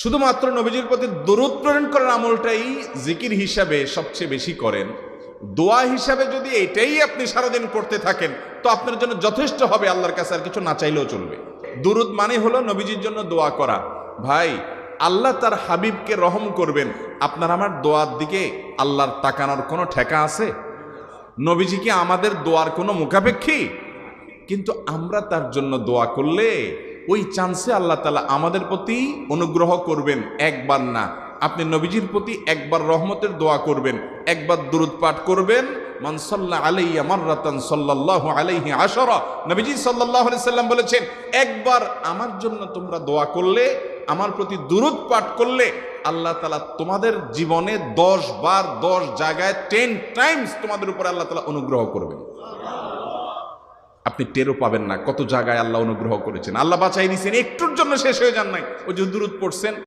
শুধুমাত্র নবীজির প্রতি দরুদ প্রেরণ করার আমলটাই জিকির হিসাবে সবচেয়ে বেশি করেন। দোয়া হিসাবে যদি এটাই আপনি সারাদিন করতে থাকেন তো আপনার জন্য যথেষ্ট হবে, আল্লাহর কাছে আর কিছু না চাইলেও চলবে। দুরুদ মানে হলো নবীজির জন্য দোয়া করা। ভাই, আল্লাহ তার হাবিবকে রহম করবেন, আপনার আমার দোয়ার দিকে আল্লাহর তাকানোর কোনো ঠেকা আছে? নবীজি কি আমাদের দোয়ার কোনো মুখাপেক্ষী? কিন্তু আমরা তার জন্য দোয়া করলে ওই চান্সে আল্লাহ তাআলা আমাদের প্রতি অনুগ্রহ করবেন। একবার না, আপনি নবীজির প্রতি একবার রহমতের দোয়া করবেন, একবার দুরূদ পাঠ করবেন। মান সাল্লা আলাইয়া মাররাতান সাল্লাল্লাহু আলাইহি আশারা, নবীজি সাল্লাল্লাহু আলাইহি সাল্লাম বলেছেন, একবার আমার জন্য তোমরা দোয়া করলে, আমার প্রতি দুরূদ পাঠ করলে, আল্লাহ তাআলা তোমাদের জীবনে 10 বার 10 জায়গায় 10 টাইমস তোমাদের উপরে আল্লাহ তাআলা অনুগ্রহ করবেন। আপনি টেরও পাবেন না কত জায়গায় আল্লাহ অনুগ্রহ করেছেন। আল্লাহ বাঁচাই দিয়েছেন, একটুর জন্য শেষ হয়ে যান নাই। ওই যে দুরূদ পড়ছেন,